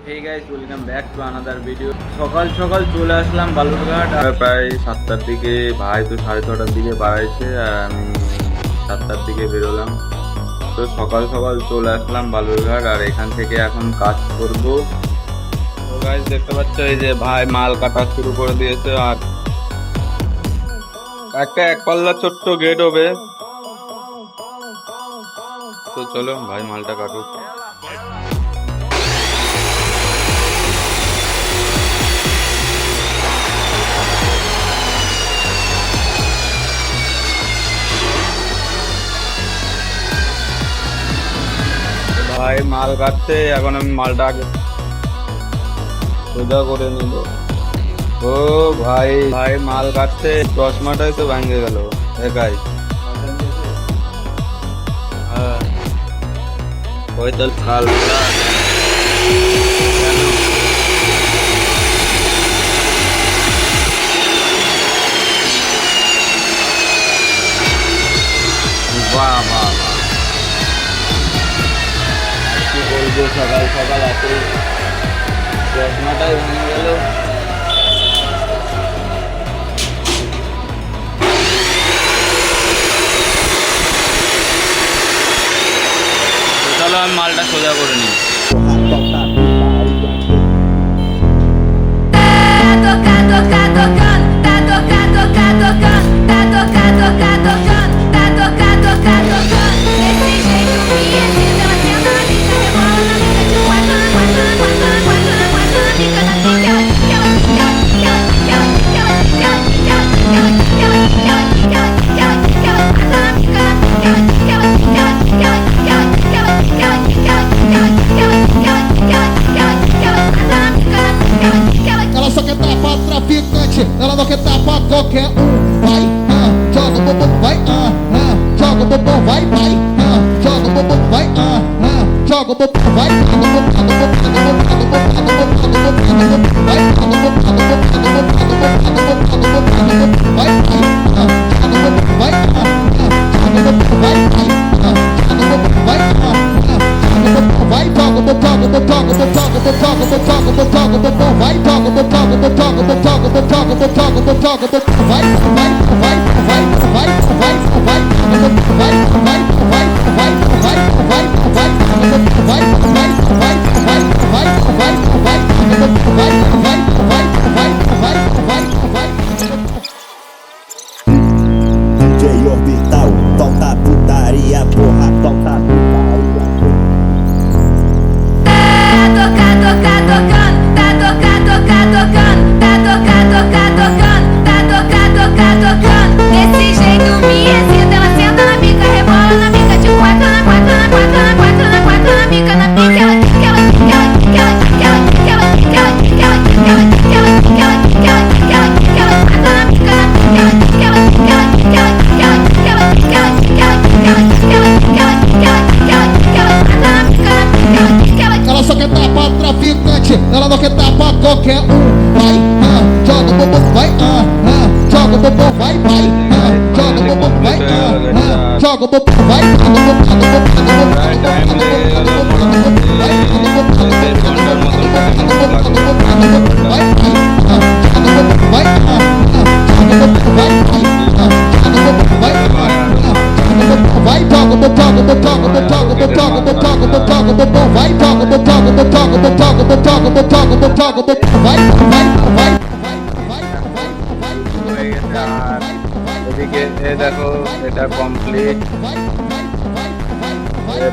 Hey guys, welcome back to another video. সকাল সকাল চলে আসলাম বালুরঘাট। আর প্রায় 7টার দিকে, ভাই তো 6:30টার দিকে বাড়াইছে আর আমি 7টার দিকে বেরোলাম। তো সকাল সকাল চলে আসলাম বালুরঘাট আর এখান থেকে এখন কাজ করব। তো গাইস দেখতে পাচ্ছ এই যে ভাই মাল কাটা শুরু করে দিয়েছে আর একটা এক পাল্লা ছোট্ট গেট হবে। তো চলো ভাই মালটা কাটুক। ভাই মাল কাটছে, এখন আমি মালটা আগে সোজা করে নিব। ও ভাই ভাই মাল কাটছে, চশমাটাই তো ভেঙে গেল একাই। হ্যাঁ ওই তো কাল বাহ বাহ কি বলবো, সকাল সকাল আসে চশমাটাই ভেঙে গেল। চলো আমি মালটা সোজা করে নিই। Ela só quer tapar traficante, ela não quer tapar qualquer Vai, joga o bumbum, vai, joga o bumbum, vai, joga o bumbum, vai, joga o bumbum, vai, DJ Orbital, solta a putaria, porra, solta a putaria. Desse jeito me excita, ela senta na pica, rebola na pica, de quatro na quatro na quatro na quatro na quatro na pica, na pica, ela só quer tapar traficante, ela não quer tapar qualquer Vai, joga o bumbum, vai, joga o bumbum, vai, joga o bumbum, vai, joga o bumbum, vai, এদিকে দেখো এটা কমপ্লিট।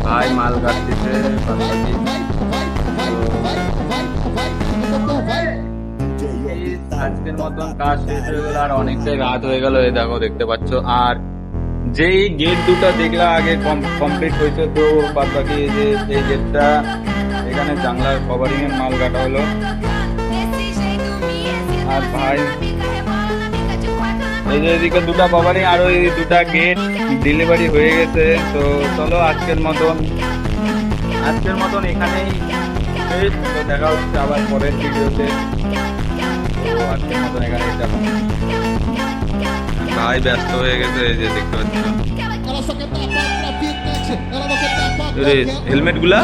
ভাই মাল কাটতেছে আজকের মতন কাজ শেষ হয়ে গেল আর অনেকটাই রাত হয়ে গেল। এই দেখো দেখতে পাচ্ছ, আর যেই গেট দুটো দেখলা আগে কমপ্লিট হয়েছে, তো বাদ বাকি যে এই গেটটা এখানে জানলার কভারিং এর মাল কাটা হলো। আর ভাই এই যে এদিকে দুটা কভারিং আর ওই দুটা গেট ডেলিভারি হয়ে গেছে। তো চলো আজকের মতন এখানেই শেষ। তো দেখা হচ্ছে আবার পরের ভিডিওতে। তো আজকের মতন এখানেই যাবো। ভাই ব্যস্ত হয়ে গেছে, এই যে দেখতে পাচ্ছ। ela só quer tapar traficante, ela não quer tapar helmet গুলা